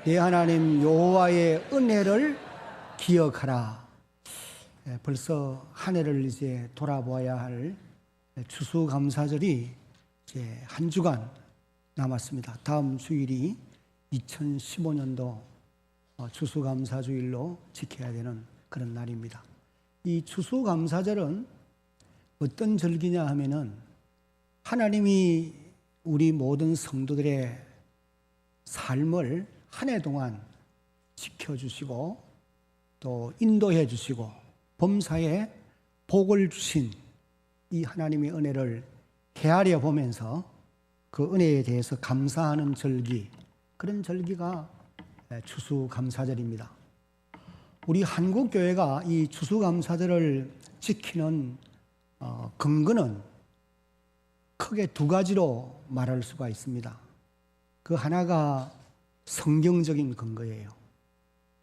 내 하나님 여호와의 은혜를 기억하라. 벌써 한 해를 이제 돌아보아야 할 추수감사절이 이제 한 주간 남았습니다. 다음 주일이 2015년도 추수감사주일로 지켜야 되는 그런 날입니다. 이 추수감사절은 어떤 절기냐 하면은 하나님이 우리 모든 성도들의 삶을 한 해 동안 지켜주시고 또 인도해 주시고 범사에 복을 주신 이 하나님의 은혜를 헤아려 보면서 그 은혜에 대해서 감사하는 절기, 그런 절기가 추수감사절입니다. 우리 한국교회가 이 추수감사절을 지키는 근거는 크게 두 가지로 말할 수가 있습니다. 그 하나가 성경적인 근거예요.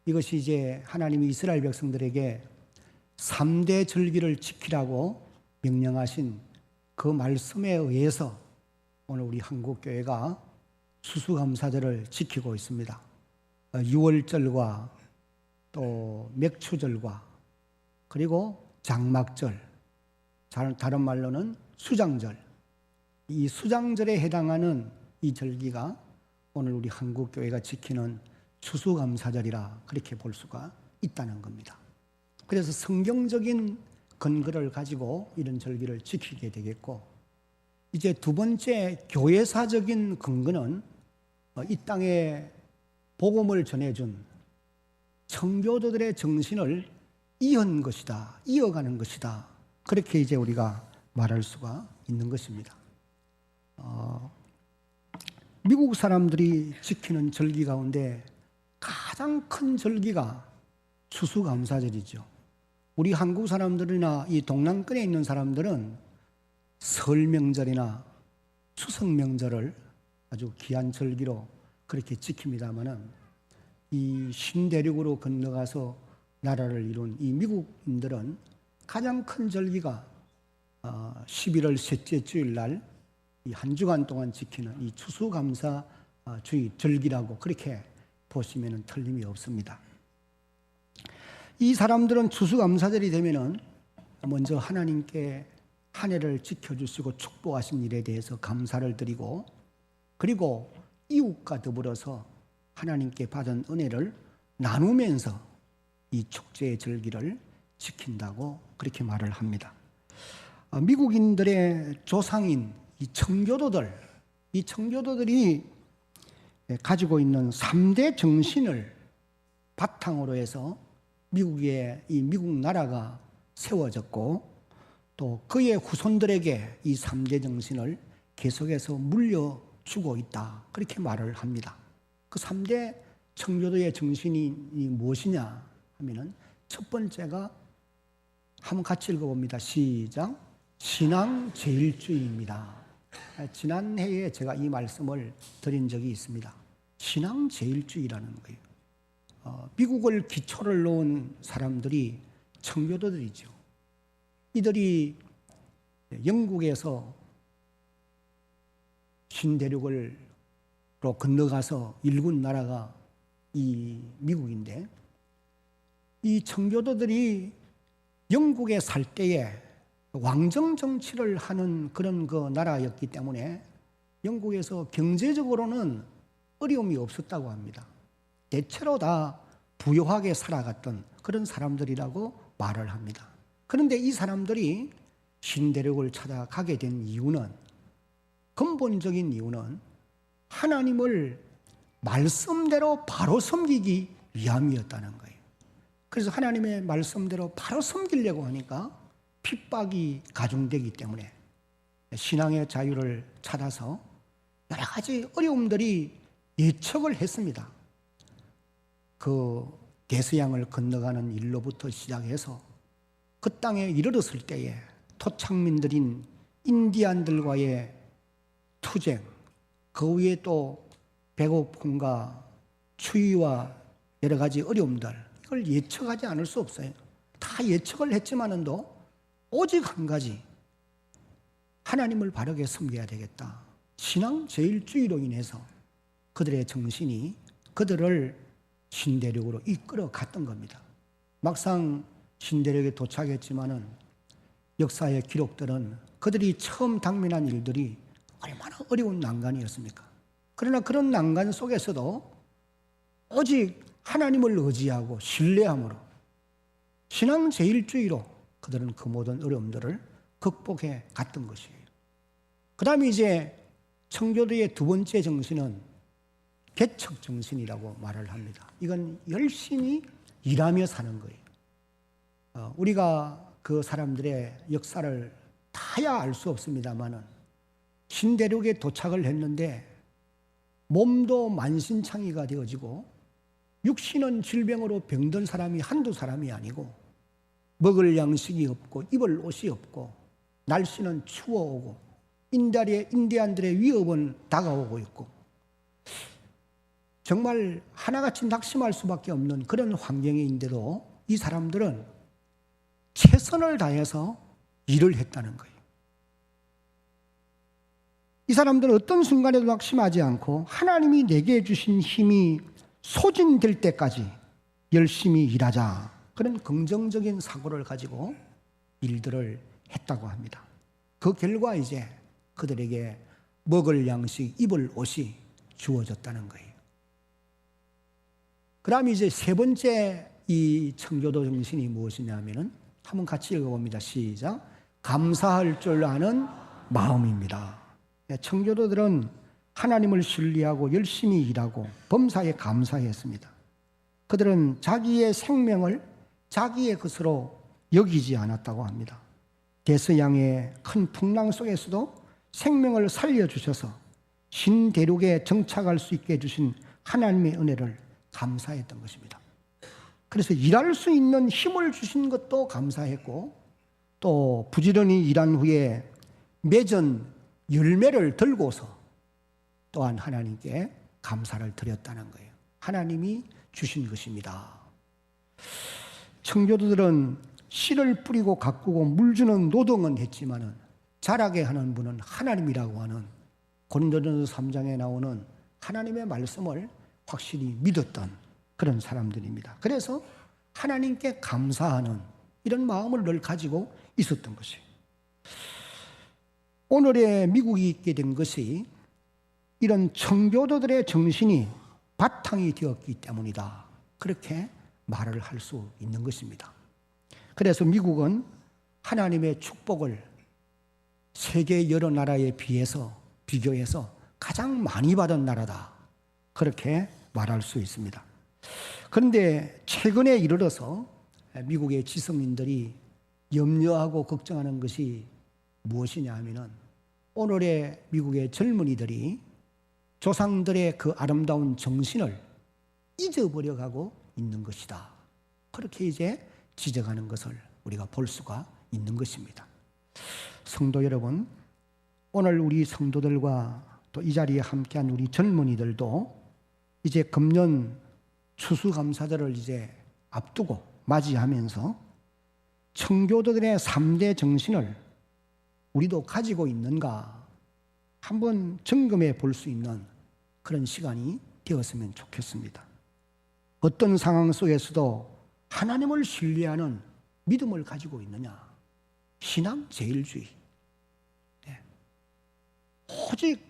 이것이 이제 하나님이 이스라엘 백성들에게 3대 절기를 지키라고 명령하신 그 말씀에 의해서 오늘 우리 한국교회가 추수감사절을 지키고 있습니다. 유월절과 또 맥추절과 그리고 장막절, 다른 말로는 수장절, 이 수장절에 해당하는 이 절기가 오늘 우리 한국교회가 지키는 추수감사절이라 그렇게 볼 수가 있다는 겁니다. 그래서 성경적인 근거를 가지고 이런 절기를 지키게 되겠고, 이제 두 번째 교회사적인 근거는 이 땅에 복음을 전해준 청교도들의 정신을 이은 것이다, 이어가는 것이다, 그렇게 이제 우리가 말할 수가 있는 것입니다. 미국 사람들이 지키는 절기 가운데 가장 큰 절기가 추수감사절이죠. 우리 한국 사람들이나 이 동남권에 있는 사람들은 설 명절이나 추석 명절을 아주 귀한 절기로 그렇게 지킵니다마는 이 신대륙으로 건너가서 나라를 이룬 이 미국인들은 가장 큰 절기가 11월 셋째 주일 날 이 한 주간 동안 지키는 이 추수감사주의 절기라고 그렇게 보시면 틀림이 없습니다. 이 사람들은 추수감사절이 되면은 먼저 하나님께 한 해를 지켜주시고 축복하신 일에 대해서 감사를 드리고, 그리고 이웃과 더불어서 하나님께 받은 은혜를 나누면서 이 축제의 절기를 지킨다고 그렇게 말을 합니다. 미국인들의 조상인 이 청교도들이 가지고 있는 3대 정신을 바탕으로 해서 미국 나라가 세워졌고, 또 그의 후손들에게 이 3대 정신을 계속해서 물려주고 있다, 그렇게 말을 합니다. 그 3대 청교도의 정신이 무엇이냐 하면은 첫 번째가 한번 같이 읽어봅니다. 시작. 신앙제일주의입니다. 지난해에 제가 이 말씀을 드린 적이 있습니다. 신앙제일주의라는 거예요. 미국을 기초를 놓은 사람들이 청교도들이죠. 이들이 영국에서 신대륙으로 건너가서 일군 나라가 이 미국인데, 이 청교도들이 영국에 살 때에 왕정 정치를 하는 그런 그 나라였기 때문에 영국에서 경제적으로는 어려움이 없었다고 합니다. 대체로 다 부유하게 살아갔던 그런 사람들이라고 말을 합니다. 그런데 이 사람들이 신대륙을 찾아가게 된 이유는, 근본적인 이유는 하나님을 말씀대로 바로 섬기기 위함이었다는 거예요. 그래서 하나님의 말씀대로 바로 섬기려고 하니까 핍박이 가중되기 때문에 신앙의 자유를 찾아서 여러 가지 어려움들이 예측을 했습니다. 그 대서양을 건너가는 일로부터 시작해서 그 땅에 이르렀을 때에 토착민들인 인디안들과의 투쟁, 그 위에 또 배고픔과 추위와 여러 가지 어려움들, 이걸 예측하지 않을 수 없어요. 다 예측을 했지만은도 오직 한 가지, 하나님을 바르게 섬겨야 되겠다. 신앙 제일주의로 인해서 그들의 정신이 그들을 신대륙으로 이끌어 갔던 겁니다. 막상 신대륙에 도착했지만은 역사의 기록들은 그들이 처음 당면한 일들이 얼마나 어려운 난간이었습니까? 그러나 그런 난간 속에서도 오직 하나님을 의지하고 신뢰함으로 신앙 제일주의로 그들은 그 모든 어려움들을 극복해 갔던 것이에요. 그 다음에 이제 청교도의 두 번째 정신은 개척 정신이라고 말을 합니다. 이건 열심히 일하며 사는 거예요. 우리가 그 사람들의 역사를 다야 알 수 없습니다만은 신대륙에 도착을 했는데 몸도 만신창이가 되어지고 육신은 질병으로 병든 사람이 한두 사람이 아니고 먹을 양식이 없고 입을 옷이 없고 날씨는 추워오고 인디안들의 위협은 다가오고 있고 정말 하나같이 낙심할 수밖에 없는 그런 환경인데도 이 사람들은 최선을 다해서 일을 했다는 거예요. 이 사람들은 어떤 순간에도 낙심하지 않고 하나님이 내게 주신 힘이 소진될 때까지 열심히 일하자, 그런 긍정적인 사고를 가지고 일들을 했다고 합니다. 그 결과 이제 그들에게 먹을 양식, 입을 옷이 주어졌다는 거예요. 그 다음에 이제 세 번째 이 청교도 정신이 무엇이냐면은 한번 같이 읽어봅니다. 시작. 감사할 줄 아는 마음입니다. 청교도들은 하나님을 신뢰하고 열심히 일하고 범사에 감사했습니다. 그들은 자기의 생명을 자기의 것으로 여기지 않았다고 합니다. 대서양의 큰 풍랑 속에서도 생명을 살려주셔서 신대륙에 정착할 수 있게 해주신 하나님의 은혜를 감사했던 것입니다. 그래서 일할 수 있는 힘을 주신 것도 감사했고 또 부지런히 일한 후에 맺은 열매를 들고서 또한 하나님께 감사를 드렸다는 거예요. 하나님이 주신 것입니다. 청교도들은 씨를 뿌리고 가꾸고 물 주는 노동은 했지만은 자라게 하는 분은 하나님이라고 하는 고린도전서 3장에 나오는 하나님의 말씀을 확실히 믿었던 그런 사람들입니다. 그래서 하나님께 감사하는 이런 마음을 늘 가지고 있었던 것이에요. 오늘의 미국이 있게 된 것이 이런 청교도들의 정신이 바탕이 되었기 때문이다. 그렇게 말을 할 수 있는 것입니다. 그래서 미국은 하나님의 축복을 세계 여러 나라에 비교해서 가장 많이 받은 나라다. 그렇게 말할 수 있습니다. 그런데 최근에 이르러서 미국의 지성인들이 염려하고 걱정하는 것이 무엇이냐 하면은 오늘의 미국의 젊은이들이 조상들의 그 아름다운 정신을 잊어버려가고 있는 것이다. 그렇게 이제 지적하는 것을 우리가 볼 수가 있는 것입니다. 성도 여러분, 오늘 우리 성도들과 또 이 자리에 함께한 우리 젊은이들도 이제 금년 추수감사절을 이제 앞두고 맞이하면서 청교도들의 3대 정신을 우리도 가지고 있는가 한번 점검해 볼 수 있는 그런 시간이 되었으면 좋겠습니다. 어떤 상황 속에서도 하나님을 신뢰하는 믿음을 가지고 있느냐? 신앙 제일주의. 오직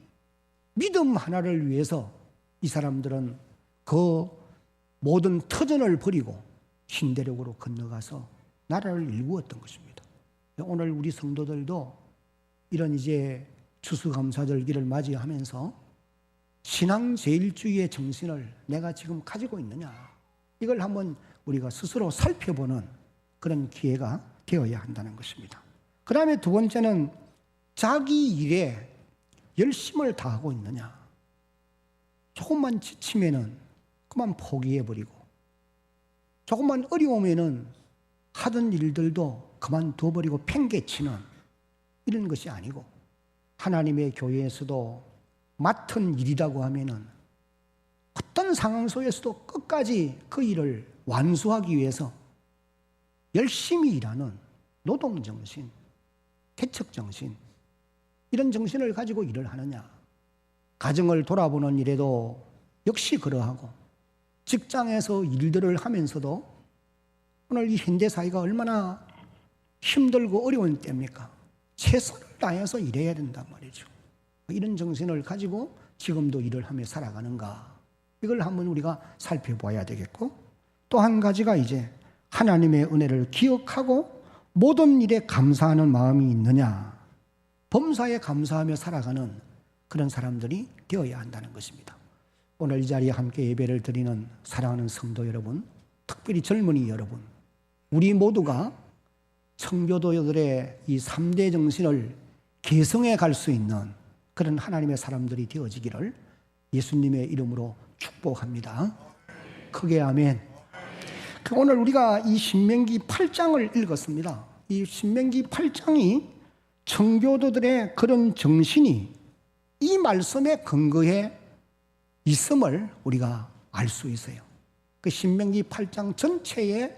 믿음 하나를 위해서 이 사람들은 그 모든 터전을 버리고 신대륙으로 건너가서 나라를 일구었던 것입니다. 오늘 우리 성도들도 이런 이제 추수감사절기를 맞이하면서 신앙 제일주의의 정신을 내가 지금 가지고 있느냐, 이걸 한번 우리가 스스로 살펴보는 그런 기회가 되어야 한다는 것입니다. 그 다음에 두 번째는 자기 일에 열심을 다하고 있느냐. 조금만 지치면은 그만 포기해버리고 조금만 어려우면은 하던 일들도 그만둬버리고 팽개치는 이런 것이 아니고, 하나님의 교회에서도 맡은 일이라고 하면은 어떤 상황 속에서도 끝까지 그 일을 완수하기 위해서 열심히 일하는 노동정신, 개척정신, 이런 정신을 가지고 일을 하느냐. 가정을 돌아보는 일에도 역시 그러하고 직장에서 일들을 하면서도 오늘 이 현대사회가 얼마나 힘들고 어려운 때입니까? 최선을 다해서 일해야 된단 말이죠. 이런 정신을 가지고 지금도 일을 하며 살아가는가, 이걸 한번 우리가 살펴봐야 되겠고, 또 한 가지가 이제 하나님의 은혜를 기억하고 모든 일에 감사하는 마음이 있느냐, 범사에 감사하며 살아가는 그런 사람들이 되어야 한다는 것입니다. 오늘 이 자리에 함께 예배를 드리는 사랑하는 성도 여러분, 특별히 젊은이 여러분, 우리 모두가 청교도들의 이 3대 정신을 계승해 갈 수 있는 그런 하나님의 사람들이 되어지기를 예수님의 이름으로 축복합니다. 크게 아멘. 오늘 우리가 이 신명기 8장을 읽었습니다. 이 신명기 8장이 청교도들의 그런 정신이 이 말씀에 근거해 있음을 우리가 알 수 있어요. 그 신명기 8장 전체의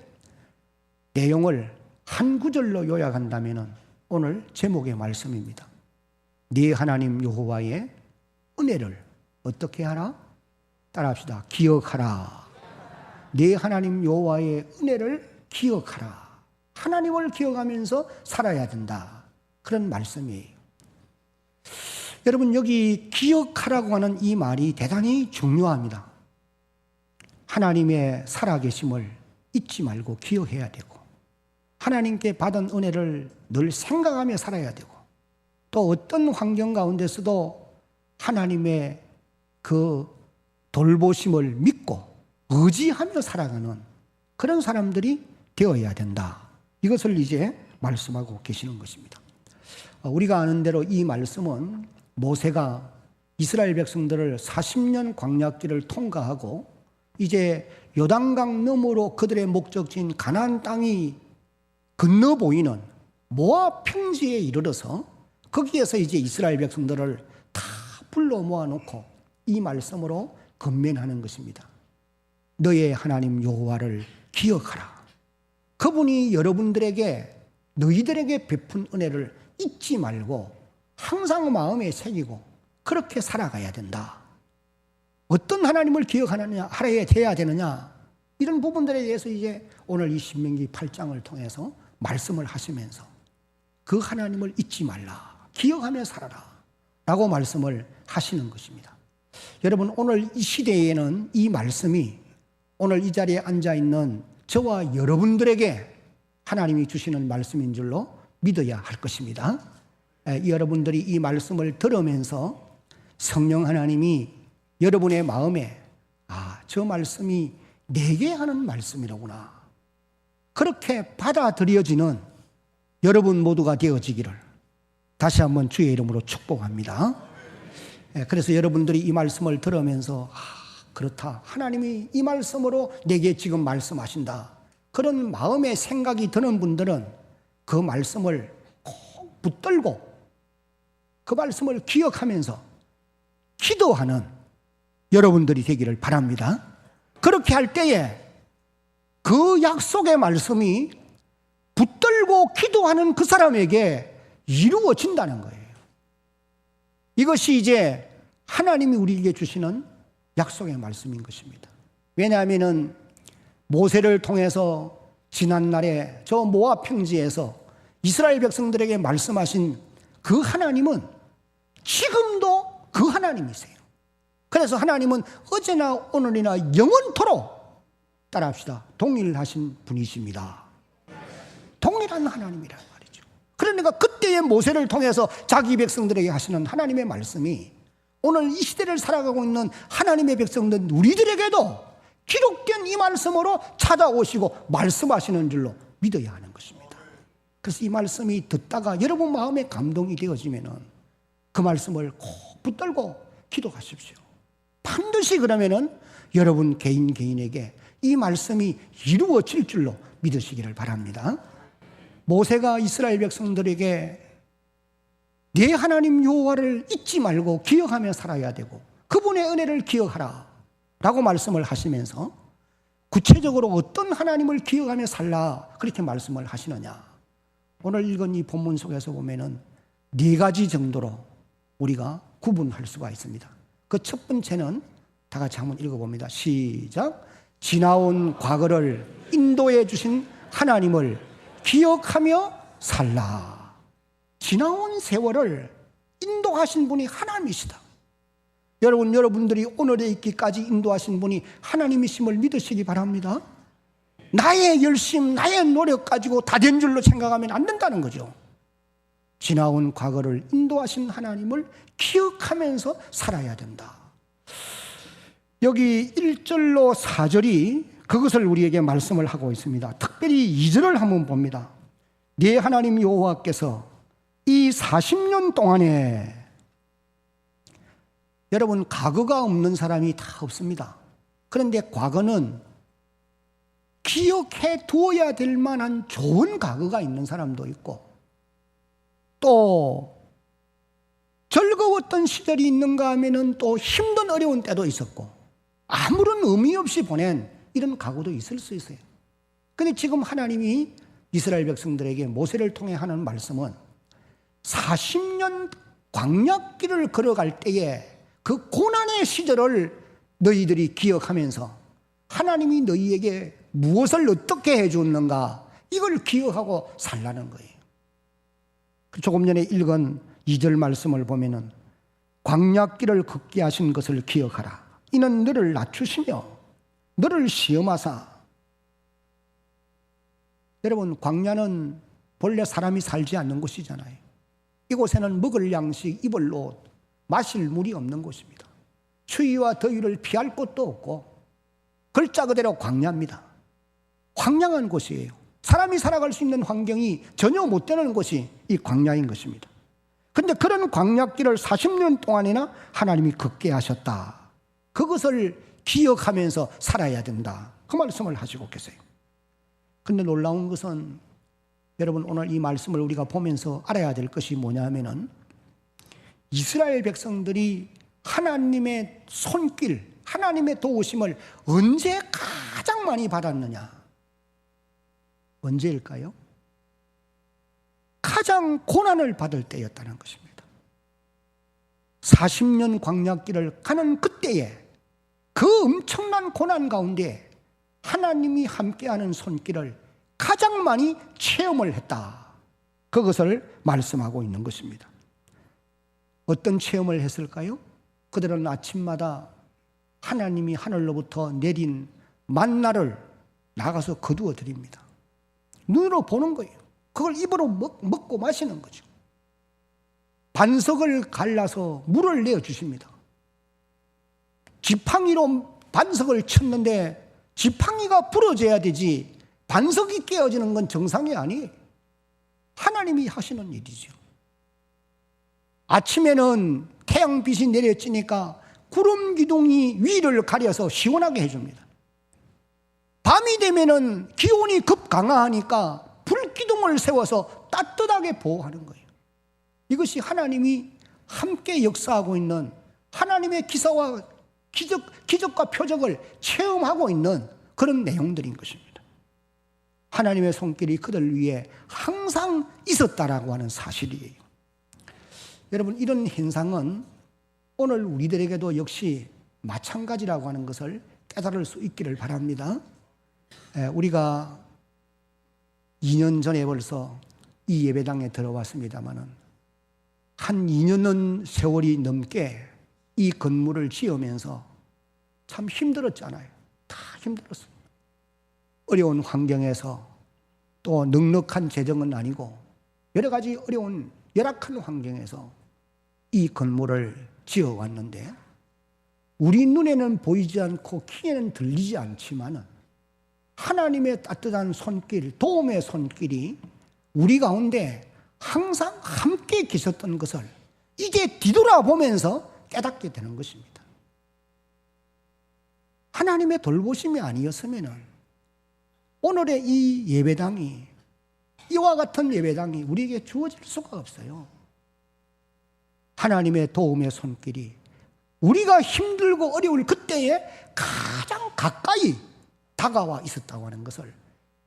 내용을 한 구절로 요약한다면 오늘 제목의 말씀입니다. 네 하나님 여호와의 은혜를 어떻게 하라? 따라합시다. 기억하라. 네 하나님 여호와의 은혜를 기억하라. 하나님을 기억하면서 살아야 된다. 그런 말씀이에요. 여러분, 여기 기억하라고 하는 이 말이 대단히 중요합니다. 하나님의 살아계심을 잊지 말고 기억해야 되고, 하나님께 받은 은혜를 늘 생각하며 살아야 되고, 또 어떤 환경 가운데서도 하나님의 그 돌보심을 믿고 의지하며 살아가는 그런 사람들이 되어야 된다. 이것을 이제 말씀하고 계시는 것입니다. 우리가 아는 대로 이 말씀은 모세가 이스라엘 백성들을 40년 광야길을 통과하고 이제 요단강 너머로 그들의 목적지인 가나안 땅이 건너 보이는 모압 평지에 이르러서 거기에서 이제 이스라엘 백성들을 다 불러 모아놓고 이 말씀으로 건면하는 것입니다. 너의 하나님 여호와를 기억하라. 그분이 여러분들에게, 너희들에게 베푼 은혜를 잊지 말고 항상 마음에 새기고 그렇게 살아가야 된다. 어떤 하나님을 기억하느냐, 하루에 돼야 되느냐, 이런 부분들에 대해서 이제 오늘 이 신명기 8장을 통해서 말씀을 하시면서 그 하나님을 잊지 말라, 기억하며 살아라 라고 말씀을 하시는 것입니다. 여러분, 오늘 이 시대에는 이 말씀이 오늘 이 자리에 앉아있는 저와 여러분들에게 하나님이 주시는 말씀인 줄로 믿어야 할 것입니다. 여러분들이 이 말씀을 들으면서 성령 하나님이 여러분의 마음에 저 말씀이 내게 하는 말씀이로구나, 그렇게 받아들여지는 여러분 모두가 되어지기를 다시 한번 주의 이름으로 축복합니다. 그래서 여러분들이 이 말씀을 들으면서 그렇다, 하나님이 이 말씀으로 내게 지금 말씀하신다, 그런 마음의 생각이 드는 분들은 그 말씀을 꼭 붙들고 그 말씀을 기억하면서 기도하는 여러분들이 되기를 바랍니다. 그렇게 할 때에 그 약속의 말씀이 붙들고 기도하는 그 사람에게 이루어진다는 거예요. 이것이 이제 하나님이 우리에게 주시는 약속의 말씀인 것입니다. 왜냐하면 모세를 통해서 지난날에 저 모압 평지에서 이스라엘 백성들에게 말씀하신 그 하나님은 지금도 그 하나님이세요. 그래서 하나님은 어제나 오늘이나 영원토록, 따라합시다, 동일하신 분이십니다. 동일한 하나님이란 말이죠. 그러니까 그때의 모세를 통해서 자기 백성들에게 하시는 하나님의 말씀이 오늘 이 시대를 살아가고 있는 하나님의 백성들 우리들에게도 기록된 이 말씀으로 찾아오시고 말씀하시는 줄로 믿어야 하는 것입니다. 그래서 이 말씀이 듣다가 여러분 마음에 감동이 되어지면은 그 말씀을 꼭 붙들고 기도하십시오. 반드시 그러면은 여러분 개인에게 이 말씀이 이루어질 줄로 믿으시기를 바랍니다. 모세가 이스라엘 백성들에게 네 하나님 여호와를 잊지 말고 기억하며 살아야 되고 그분의 은혜를 기억하라 라고 말씀을 하시면서 구체적으로 어떤 하나님을 기억하며 살라 그렇게 말씀을 하시느냐, 오늘 읽은 이 본문 속에서 보면은 4가지 정도로 우리가 구분할 수가 있습니다. 그 첫 번째는 다 같이 한번 읽어봅니다. 시작. 지나온 과거를 인도해 주신 하나님을 기억하며 살라. 지나온 세월을 인도하신 분이 하나님이시다. 여러분들이 오늘에 있기까지 인도하신 분이 하나님이심을 믿으시기 바랍니다. 나의 열심, 나의 노력 가지고 다 된 줄로 생각하면 안 된다는 거죠. 지나온 과거를 인도하신 하나님을 기억하면서 살아야 된다. 여기 1절로 4절이 그것을 우리에게 말씀을 하고 있습니다. 특별히 2절을 한번 봅니다. 네 하나님 여호와께서 이 40년 동안에, 여러분 과거가 없는 사람이 다 없습니다. 그런데 과거는 기억해 두어야 될 만한 좋은 과거가 있는 사람도 있고, 또 즐거웠던 시절이 있는가 하면은 또 힘든 어려운 때도 있었고, 아무런 의미 없이 보낸 이런 과거도 있을 수 있어요. 그런데 지금 하나님이 이스라엘 백성들에게 모세를 통해 하는 말씀은 40년 광야길을 걸어갈 때에 그 고난의 시절을 너희들이 기억하면서 하나님이 너희에게 무엇을 어떻게 해줬는가, 이걸 기억하고 살라는 거예요. 조금 전에 읽은 2절 말씀을 보면은 광야길을 걷게 하신 것을 기억하라. 이는 너를 낮추시며 너를 시험하사. 여러분 광야는 본래 사람이 살지 않는 곳이잖아요. 이곳에는 먹을 양식, 입을 옷, 마실 물이 없는 곳입니다. 추위와 더위를 피할 곳도 없고 글자 그대로 광야입니다. 황량한 곳이에요. 사람이 살아갈 수 있는 환경이 전혀 못 되는 곳이 이 광야인 것입니다. 그런데 그런 광야길을 40년 동안이나 하나님이 걷게 하셨다. 그것을 기억하면서 살아야 된다. 그 말씀을 하시고 계세요. 그런데 놀라운 것은 여러분 오늘 이 말씀을 우리가 보면서 알아야 될 것이 뭐냐 하면은 이스라엘 백성들이 하나님의 손길, 하나님의 도우심을 언제 가장 많이 받았느냐? 언제일까요? 가장 고난을 받을 때였다는 것입니다. 40년 광야길을 가는 그때에 그 엄청난 고난 가운데 하나님이 함께하는 손길을 가장 많이 체험을 했다. 그것을 말씀하고 있는 것입니다. 어떤 체험을 했을까요? 그들은 아침마다 하나님이 하늘로부터 내린 만나를 나가서 거두어 드립니다. 눈으로 보는 거예요. 그걸 입으로 먹고 마시는 거죠. 반석을 갈라서 물을 내어주십니다. 지팡이로 반석을 쳤는데 지팡이가 부러져야 되지 반석이 깨어지는 건 정상이 아니에요. 하나님이 하시는 일이죠. 아침에는 태양빛이 내려지니까 구름 기둥이 위를 가려서 시원하게 해줍니다. 밤이 되면은 기온이 급 강화하니까 불기둥을 세워서 따뜻하게 보호하는 거예요. 이것이 하나님이 함께 역사하고 있는 하나님의 기사와 기적과 표적을 체험하고 있는 그런 내용들인 것입니다. 하나님의 손길이 그들 위에 항상 있었다라고 하는 사실이에요. 여러분 이런 현상은 오늘 우리들에게도 역시 마찬가지라고 하는 것을 깨달을 수 있기를 바랍니다. 우리가 2년 전에 벌써 이 예배당에 들어왔습니다마는 한 2년은 세월이 넘게 이 건물을 지으면서 참 힘들었잖아요. 다 힘들었습니다. 어려운 환경에서 또 넉넉한 재정은 아니고 여러 가지 어려운 열악한 환경에서 이 건물을 지어왔는데 우리 눈에는 보이지 않고 귀에는 들리지 않지만은 하나님의 따뜻한 손길, 도움의 손길이 우리 가운데 항상 함께 계셨던 것을 이제 뒤돌아보면서 깨닫게 되는 것입니다. 하나님의 돌보심이 아니었으면 오늘의 이 예배당이, 이와 같은 예배당이 우리에게 주어질 수가 없어요. 하나님의 도움의 손길이 우리가 힘들고 어려울 그때에 가장 가까이 다가와 있었다고 하는 것을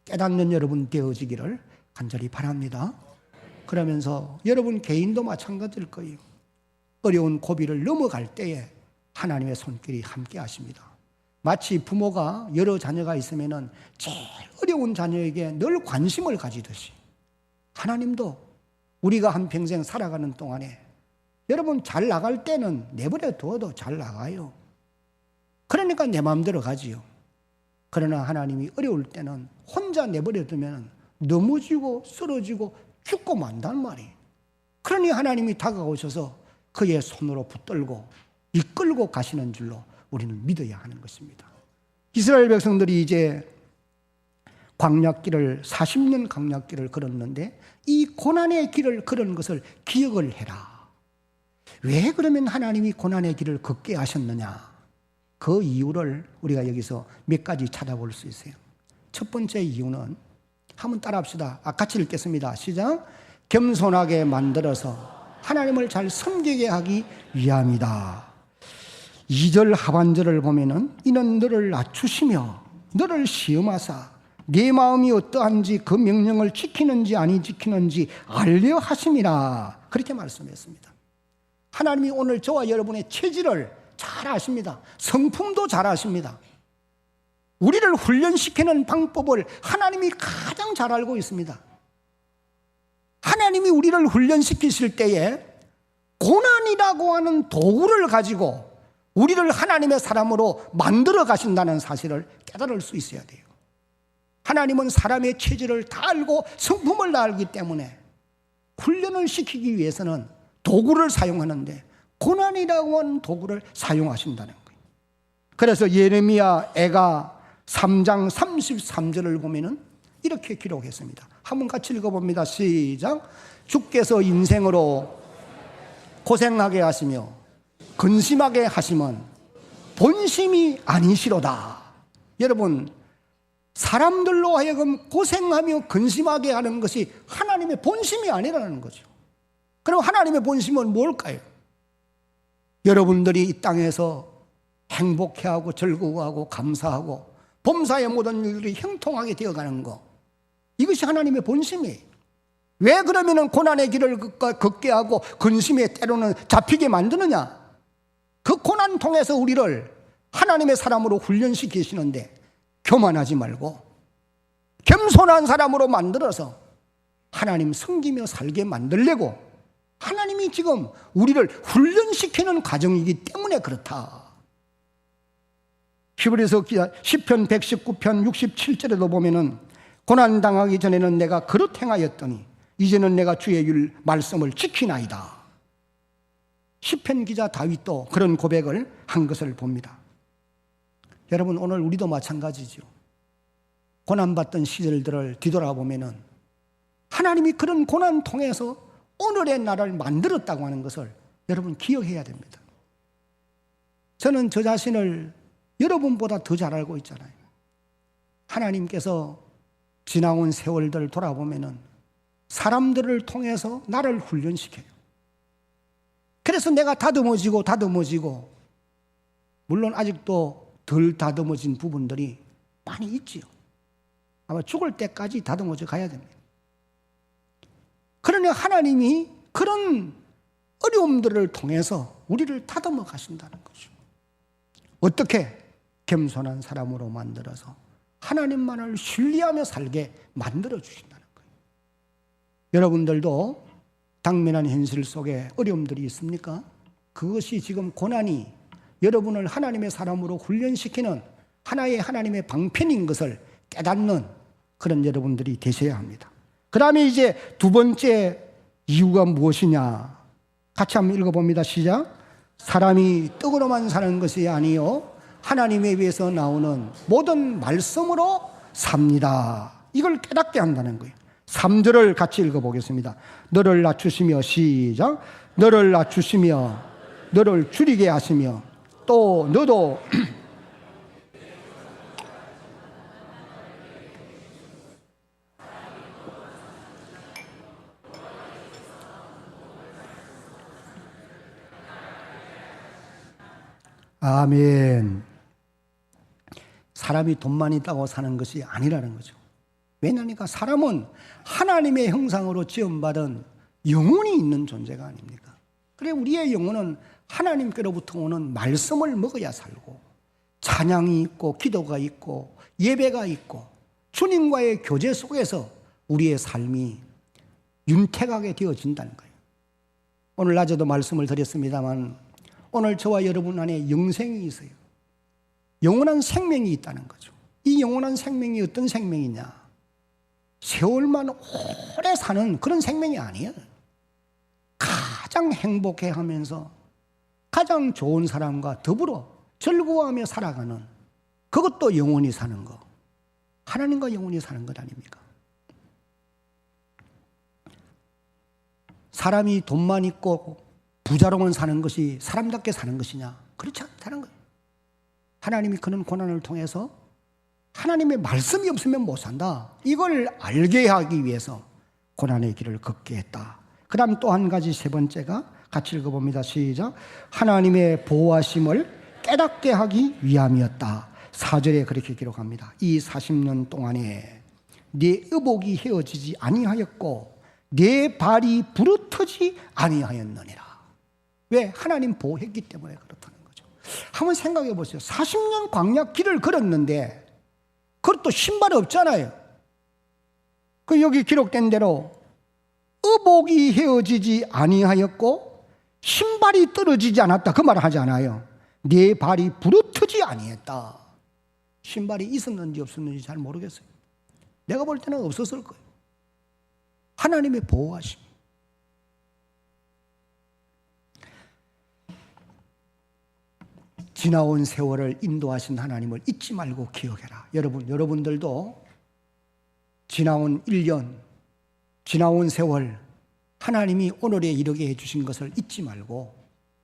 깨닫는 여러분 되어지기를 간절히 바랍니다. 그러면서 여러분 개인도 마찬가지일 거예요. 어려운 고비를 넘어갈 때에 하나님의 손길이 함께 하십니다. 마치 부모가 여러 자녀가 있으면은 제일 어려운 자녀에게 늘 관심을 가지듯이 하나님도 우리가 한평생 살아가는 동안에 여러분 잘 나갈 때는 내버려 둬도 잘 나가요. 그러니까 내 마음대로 가지요. 그러나 하나님이 어려울 때는 혼자 내버려 두면 넘어지고 쓰러지고 죽고 만단 말이에요. 그러니 하나님이 다가오셔서 그의 손으로 붙들고 이끌고 가시는 줄로 우리는 믿어야 하는 것입니다. 이스라엘 백성들이 이제 광야길을 40년 광야길을 걸었는데 이 고난의 길을 걸은 것을 기억을 해라. 왜 그러면 하나님이 고난의 길을 걷게 하셨느냐? 그 이유를 우리가 여기서 몇 가지 찾아볼 수 있어요. 첫 번째 이유는 한번 따라합시다. 같이 읽겠습니다. 시작. 겸손하게 만들어서 하나님을 잘 섬기게 하기 위함이다. 2절 하반절을 보면은 이는 너를 낮추시며 너를 시험하사 네 마음이 어떠한지 그 명령을 지키는지 아니 지키는지 알려 하심이라. 그렇게 말씀했습니다. 하나님이 오늘 저와 여러분의 체질을 잘 아십니다. 성품도 잘 아십니다. 우리를 훈련시키는 방법을 하나님이 가장 잘 알고 있습니다. 하나님이 우리를 훈련시키실 때에 고난이라고 하는 도구를 가지고 우리를 하나님의 사람으로 만들어 가신다는 사실을 깨달을 수 있어야 돼요. 하나님은 사람의 체질을 다 알고 성품을 다 알기 때문에 훈련을 시키기 위해서는 도구를 사용하는데 고난이라고 하는 도구를 사용하신다는 거예요. 그래서 예레미야 애가 3장 33절을 보면은 이렇게 기록했습니다. 한번 같이 읽어봅니다. 시작. 주께서 인생으로 고생하게 하시며 근심하게 하시면 본심이 아니시로다. 여러분, 사람들로 하여금 고생하며 근심하게 하는 것이 하나님의 본심이 아니라는 거죠. 그럼 하나님의 본심은 뭘까요? 여러분들이 이 땅에서 행복해하고 즐거워하고 감사하고 범사의 모든 일들이 형통하게 되어가는 것, 이것이 하나님의 본심이에요. 왜 그러면 고난의 길을 걷게 하고 근심에 때로는 잡히게 만드느냐? 그 고난 통해서 우리를 하나님의 사람으로 훈련시키시는데 교만하지 말고 겸손한 사람으로 만들어서 하나님 섬기며 살게 만들려고 하나님이 지금 우리를 훈련시키는 과정이기 때문에 그렇다. 히브리서 시편 119편 67절에도 보면은 고난당하기 전에는 내가 그릇 행하였더니 이제는 내가 주의 말씀을 지키나이다. 시편 기자 다윗도 그런 고백을 한 것을 봅니다. 여러분, 오늘 우리도 마찬가지죠. 고난받던 시절들을 뒤돌아보면은 하나님이 그런 고난 통해서 오늘의 나를 만들었다고 하는 것을 여러분 기억해야 됩니다. 저는 저 자신을 여러분보다 더 잘 알고 있잖아요. 하나님께서 지나온 세월들을 돌아보면은 사람들을 통해서 나를 훈련시켜요. 그래서 내가 다듬어지고 물론 아직도 덜 다듬어진 부분들이 많이 있지요. 아마 죽을 때까지 다듬어져 가야 됩니다. 그러나 하나님이 그런 어려움들을 통해서 우리를 다듬어 가신다는 거죠. 어떻게? 겸손한 사람으로 만들어서 하나님만을 신뢰하며 살게 만들어 주신다는 거예요. 여러분들도 당면한 현실 속에 어려움들이 있습니까? 그것이 지금 고난이 여러분을 하나님의 사람으로 훈련시키는 하나의 하나님의 방편인 것을 깨닫는 그런 여러분들이 되셔야 합니다. 그 다음에 이제 두 번째 이유가 무엇이냐? 같이 한번 읽어봅니다. 시작. 사람이 떡으로만 사는 것이 아니요 하나님에 의해서 나오는 모든 말씀으로 삽니다. 이걸 깨닫게 한다는 거예요. 3절을 같이 읽어보겠습니다. 너를 낮추시며 시작. 너를 낮추시며 너를 줄이게 하시며 또 너도 아멘. 사람이 돈만 있다고 사는 것이 아니라는 거죠. 왜냐하니까 사람은 하나님의 형상으로 지음받은 영혼이 있는 존재가 아닙니까? 그래 우리의 영혼은 하나님께로부터 오는 말씀을 먹어야 살고 찬양이 있고 기도가 있고 예배가 있고 주님과의 교제 속에서 우리의 삶이 윤택하게 되어진다는 거예요. 오늘 낮에도 말씀을 드렸습니다만 오늘 저와 여러분 안에 영생이 있어요. 영원한 생명이 있다는 거죠. 이 영원한 생명이 어떤 생명이냐? 세월만 오래 사는 그런 생명이 아니에요. 가장 행복해하면서 가장 좋은 사람과 더불어 즐거워하며 살아가는, 그것도 영원히 사는 거. 하나님과 영원히 사는 것 아닙니까? 사람이 돈만 있고 부자로만 사는 것이 사람답게 사는 것이냐? 그렇지 않다는 거예요. 하나님이 그런 고난을 통해서 하나님의 말씀이 없으면 못 산다, 이걸 알게 하기 위해서 고난의 길을 걷게 했다. 그 다음 또 한 가지, 세 번째가 같이 읽어봅니다. 시작. 하나님의 보호하심을 깨닫게 하기 위함이었다. 4절에 그렇게 기록합니다. 이 40년 동안에 내 의복이 헤어지지 아니하였고 내 발이 부르트지 아니하였느니라. 왜? 하나님 보호했기 때문에 그렇다는 거죠. 한번 생각해 보세요. 40년 광야 길을 걸었는데 그것도 신발이 없잖아요. 그 여기 기록된 대로 의복이 헤어지지 아니하였고 신발이 떨어지지 않았다, 그 말을 하지 않아요. 내 발이 부르트지 아니했다. 신발이 있었는지 없었는지 잘 모르겠어요. 내가 볼 때는 없었을 거예요. 하나님의 보호하심. 지나온 세월을 인도하신 하나님을 잊지 말고 기억해라. 여러분들도 지나온 1년, 지나온 세월, 하나님이 오늘에 이르게 해주신 것을 잊지 말고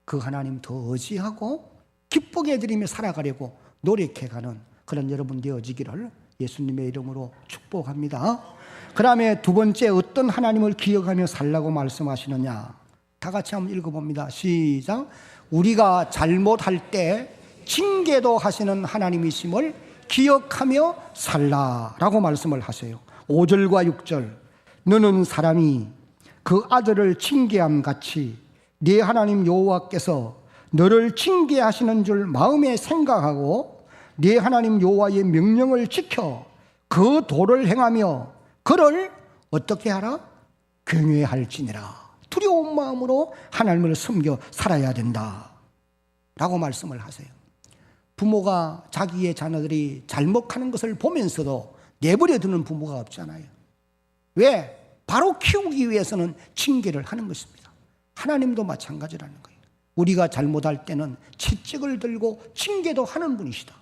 그 하나님 더 의지하고 기쁘게 해드리며 살아가려고 노력해가는 그런 여러분 되어지기를 예수님의 이름으로 축복합니다. 그 다음에 두 번째, 어떤 하나님을 기억하며 살라고 말씀하시느냐? 다 같이 한번 읽어봅니다. 시작. 우리가 잘못할 때 징계도 하시는 하나님이심을 기억하며 살라라고 말씀을 하세요. 5절과 6절. 너는 사람이 그 아들을 징계함 같이 네 하나님 여호와께서 너를 징계하시는 줄 마음에 생각하고 네 하나님 여호와의 명령을 지켜 그 도를 행하며 그를 어떻게 하라? 경외할지니라. 두려운 마음으로 하나님을 섬겨 살아야 된다 라고 말씀을 하세요. 부모가 자기의 자녀들이 잘못하는 것을 보면서도 내버려 두는 부모가 없잖아요. 왜? 바로 키우기 위해서는 징계를 하는 것입니다. 하나님도 마찬가지라는 거예요. 우리가 잘못할 때는 채찍을 들고 징계도 하는 분이시다.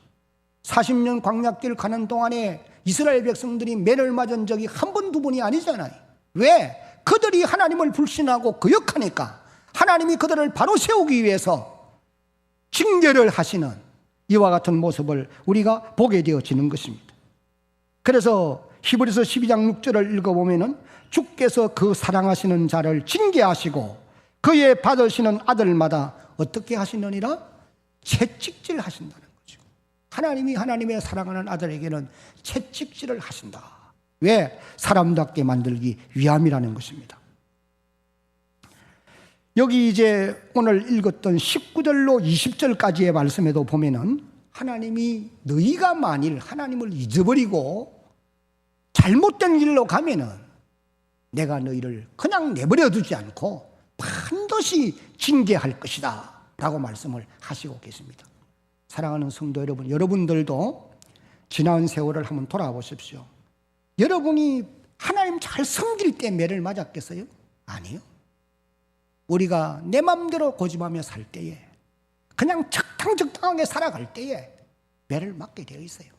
40년 광야길 가는 동안에 이스라엘 백성들이 매를 맞은 적이 한 번, 두 번이 아니잖아요. 왜? 그들이 하나님을 불신하고 거역하니까 하나님이 그들을 바로 세우기 위해서 징계를 하시는 이와 같은 모습을 우리가 보게 되어지는 것입니다. 그래서 히브리서 12장 6절을 읽어보면 주께서 그 사랑하시는 자를 징계하시고 그의 받으시는 아들마다 어떻게 하시느니라? 채찍질 하신다는 거죠. 하나님이 하나님의 사랑하는 아들에게는 채찍질을 하신다. 왜? 사람답게 만들기 위함이라는 것입니다. 여기 이제 오늘 읽었던 19절로 20절까지의 말씀에도 보면은 하나님이 너희가 만일 하나님을 잊어버리고 잘못된 길로 가면은 내가 너희를 그냥 내버려 두지 않고 반드시 징계할 것이다 라고 말씀을 하시고 계십니다. 사랑하는 성도 여러분, 여러분들도 지난 세월을 한번 돌아보십시오. 여러분이 하나님 잘 섬길 때 매를 맞았겠어요? 아니요. 우리가 내 맘대로 고집하며 살 때에, 그냥 적당하게 살아갈 때에 매를 맞게 되어 있어요.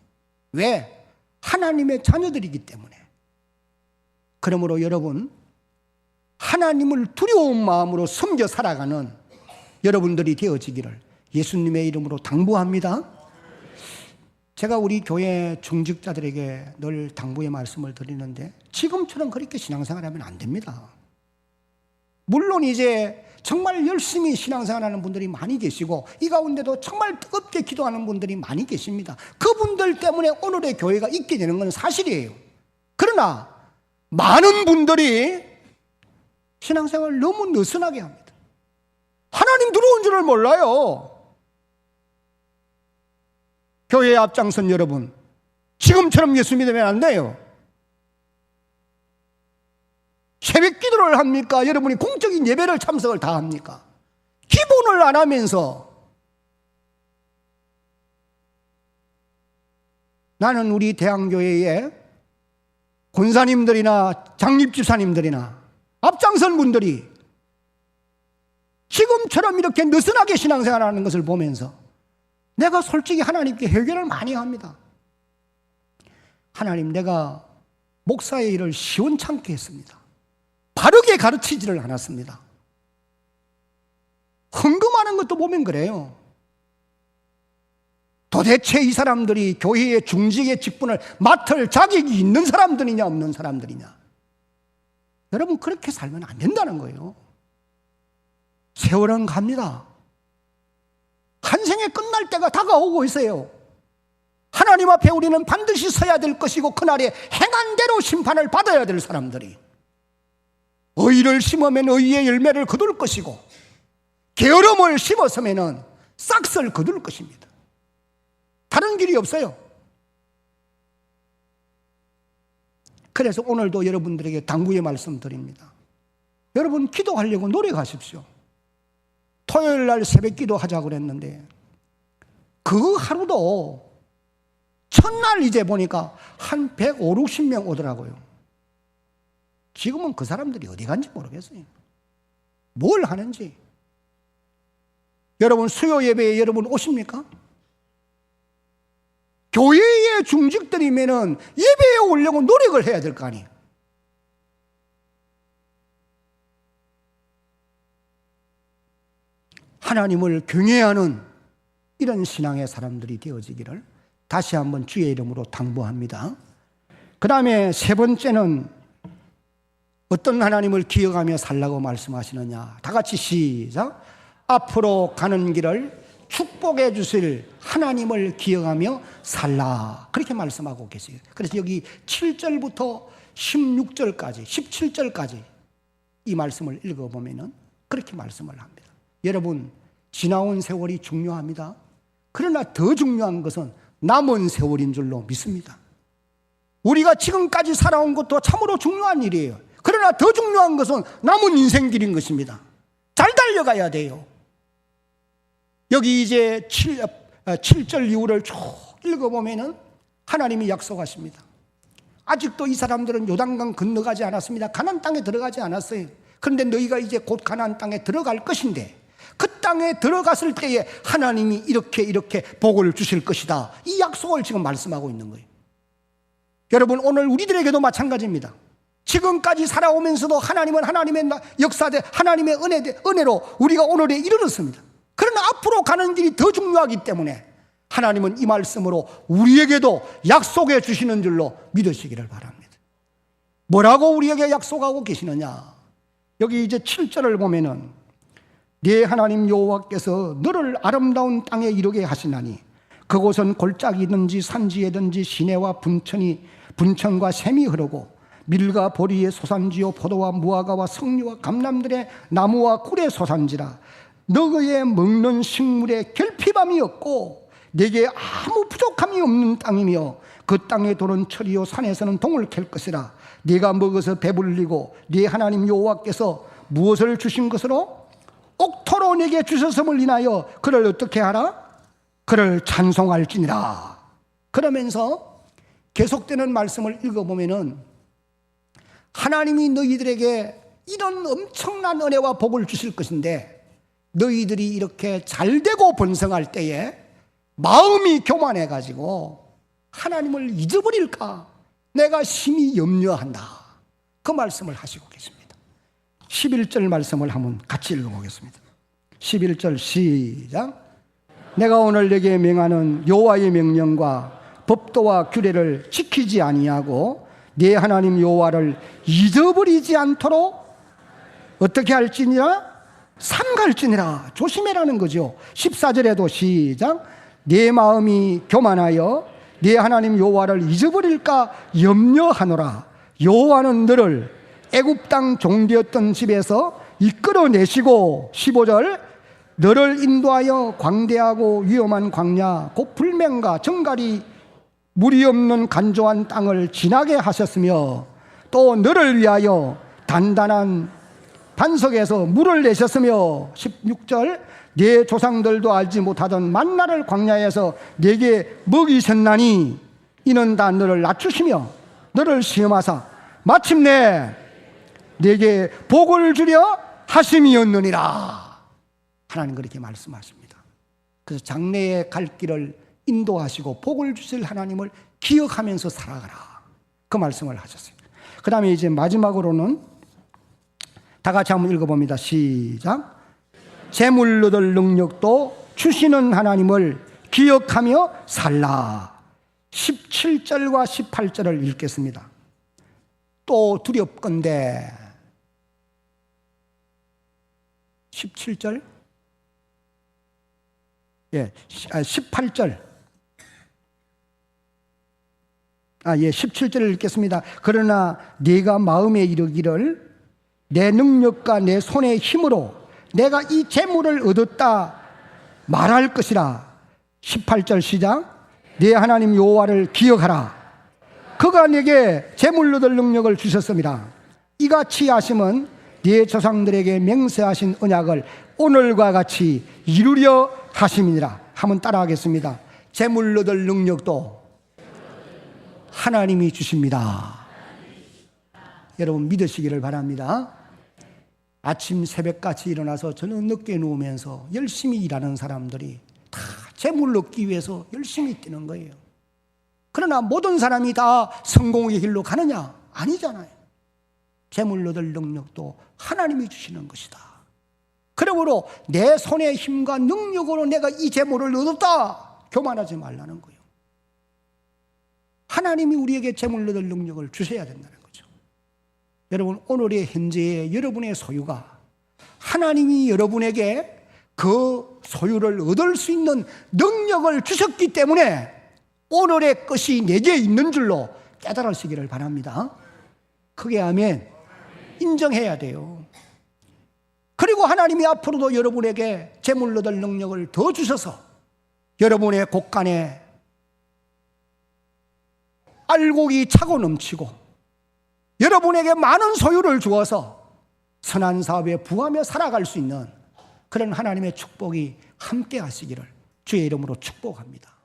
왜? 하나님의 자녀들이기 때문에. 그러므로 여러분, 하나님을 두려운 마음으로 섬겨 살아가는 여러분들이 되어지기를 예수님의 이름으로 당부합니다. 제가 우리 교회 중직자들에게 늘 당부의 말씀을 드리는데 지금처럼 그렇게 신앙생활하면 안 됩니다. 물론 이제 정말 열심히 신앙생활하는 분들이 많이 계시고 이 가운데도 정말 뜨겁게 기도하는 분들이 많이 계십니다. 그분들 때문에 오늘의 교회가 있게 되는 건 사실이에요. 그러나 많은 분들이 신앙생활을 너무 느슨하게 합니다. 하나님 들어온 줄을 몰라요. 교회에 앞장선 여러분, 지금처럼 예수 믿으면 안 돼요. 새벽 기도를 합니까? 여러분이 공적인 예배를 참석을 다 합니까? 기본을 안 하면서 나는 우리 대한교회에 권사님들이나 장립집사님들이나 앞장선 분들이 지금처럼 이렇게 느슨하게 신앙생활하는 것을 보면서 내가 솔직히 하나님께 회개를 많이 합니다. 하나님, 내가 목사의 일을 시원찮게 했습니다. 바르게 가르치지를 않았습니다. 헌금하는 것도 보면 그래요. 도대체 이 사람들이 교회의 중직의 직분을 맡을 자격이 있는 사람들이냐 없는 사람들이냐. 여러분, 그렇게 살면 안 된다는 거예요. 세월은 갑니다. 한 생에 끝날 때가 다가오고 있어요. 하나님 앞에 우리는 반드시 서야 될 것이고 그날에 행한 대로 심판을 받아야 될 사람들이, 의를 심으면 의의 열매를 거둘 것이고 게으름을 심었으면 싹을 거둘 것입니다. 다른 길이 없어요. 그래서 오늘도 여러분들에게 당부의 말씀 드립니다. 여러분, 기도하려고 노력하십시오. 토요일 날 새벽 기도 하자고 그랬는데 그 하루도 첫날 이제 보니까 한 150, 60명 오더라고요. 지금은 그 사람들이 어디 간지 모르겠어요. 뭘 하는지. 여러분, 수요 예배에 여러분 오십니까? 교회의 중직들이면은 예배에 오려고 노력을 해야 될 거 아니에요. 하나님을 경외하는 이런 신앙의 사람들이 되어지기를 다시 한번 주의 이름으로 당부합니다. 그 다음에 세 번째는 어떤 하나님을 기억하며 살라고 말씀하시느냐. 다 같이 시작. 앞으로 가는 길을 축복해 주실 하나님을 기억하며 살라. 그렇게 말씀하고 계세요. 그래서 여기 7절부터 16절까지 17절까지 이 말씀을 읽어보면 그렇게 말씀을 합니다. 여러분, 지나온 세월이 중요합니다. 그러나 더 중요한 것은 남은 세월인 줄로 믿습니다. 우리가 지금까지 살아온 것도 참으로 중요한 일이에요. 그러나 더 중요한 것은 남은 인생길인 것입니다. 잘 달려가야 돼요. 여기 이제 7절 이후를 쭉 읽어보면 하나님이 약속하십니다. 아직도 이 사람들은 요단강 건너가지 않았습니다. 가나안 땅에 들어가지 않았어요. 그런데 너희가 이제 곧 가나안 땅에 들어갈 것인데 그 땅에 들어갔을 때에 하나님이 이렇게 복을 주실 것이다. 이 약속을 지금 말씀하고 있는 거예요. 여러분, 오늘 우리들에게도 마찬가지입니다. 지금까지 살아오면서도 하나님은 하나님의 역사대 하나님의 은혜로 우리가 오늘에 이르렀습니다. 그러나 앞으로 가는 길이 더 중요하기 때문에 하나님은 이 말씀으로 우리에게도 약속해 주시는 줄로 믿으시기를 바랍니다. 뭐라고 우리에게 약속하고 계시느냐? 여기 이제 7절을 보면은 네 하나님 여호와께서 너를 아름다운 땅에 이르게 하시나니 그곳은 골짜기든지 산지에든지 시내와 분천과 샘이 흐르고 밀과 보리의 소산지요 포도와 무화과와 석류와 감람들의 나무와 꿀의 소산지라. 너희의 먹는 식물에 결핍함이 없고 내게 아무 부족함이 없는 땅이며 그 땅에 도는 철이요 산에서는 동을 캘 것이라. 네가 먹어서 배불리고 네 하나님 여호와께서 무엇을 주신 것으로 옥토로 내게 주셨음을 인하여 그를 어떻게 하라? 그를 찬송할지니라. 그러면서 계속되는 말씀을 읽어보면은 하나님이 너희들에게 이런 엄청난 은혜와 복을 주실 것인데 너희들이 이렇게 잘되고 번성할 때에 마음이 교만해가지고 하나님을 잊어버릴까 내가 심히 염려한다. 그 말씀을 하시고 계십니다. 11절 말씀을 한번 같이 읽어보겠습니다. 11절 시작. 내가 오늘 내게 명하는 여호와의 명령과 법도와 규례를 지키지 아니하고 네 하나님 여호와를 잊어버리지 않도록 어떻게 할지니라? 삼갈지니라. 조심해라는 거죠. 14절에도 시작. 네 마음이 교만하여 네 하나님 여호와를 잊어버릴까 염려하노라. 여호와는 너를 애굽 땅 종되었던 집에서 이끌어내시고 15절 너를 인도하여 광대하고 위험한 광야 곧 불맹과 정갈이 물이 없는 간조한 땅을 지나게 하셨으며 또 너를 위하여 단단한 반석에서 물을 내셨으며 16절 네 조상들도 알지 못하던 만나를 광야에서 네게 먹이셨나니 이는 다 너를 낮추시며 너를 시험하사 마침내 네게 복을 주려 하심이었느니라. 하나님 그렇게 말씀하십니다. 그래서 장래에 갈 길을 인도하시고 복을 주실 하나님을 기억하면서 살아가라, 그 말씀을 하셨습니다. 그 다음에 이제 마지막으로는 다 같이 한번 읽어봅니다. 시작. 재물 얻을 능력도 주시는 하나님을 기억하며 살라. 17절과 18절을 읽겠습니다. 또 두렵건대 17절 18절 17절을 읽겠습니다. 그러나 네가 마음에 이르기를 내 능력과 내 손의 힘으로 내가 이 재물을 얻었다 말할 것이라. 18절 시작. 네 하나님 여호와를 기억하라. 그가 네게 재물 얻을 능력을 주셨습니다. 이같이 하심은 네 조상들에게 맹세하신 언약을 오늘과 같이 이루려 하심이니라. 한번 따라하겠습니다. 재물 얻을 능력도 하나님이 주십니다. 여러분 믿으시기를 바랍니다. 아침 새벽같이 일어나서 저는 늦게 누우면서 열심히 일하는 사람들이 다 재물 얻기 위해서 열심히 뛰는 거예요. 그러나 모든 사람이 다 성공의 길로 가느냐? 아니잖아요. 재물 얻을 능력도 하나님이 주시는 것이다. 그러므로 내 손의 힘과 능력으로 내가 이 재물을 얻었다 교만하지 말라는 거예요. 하나님이 우리에게 재물 얻을 능력을 주셔야 된다는 거죠. 여러분 오늘의 현재의 여러분의 소유가 하나님이 여러분에게 그 소유를 얻을 수 있는 능력을 주셨기 때문에 오늘의 것이 내게 있는 줄로 깨달으시기를 바랍니다. 크게 아멘. 인정해야 돼요. 그리고 하나님이 앞으로도 여러분에게 재물 얻을 능력을 더 주셔서 여러분의 곳간에 알곡이 차고 넘치고 여러분에게 많은 소유를 주어서 선한 사업에 부하며 살아갈 수 있는 그런 하나님의 축복이 함께 하시기를 주의 이름으로 축복합니다.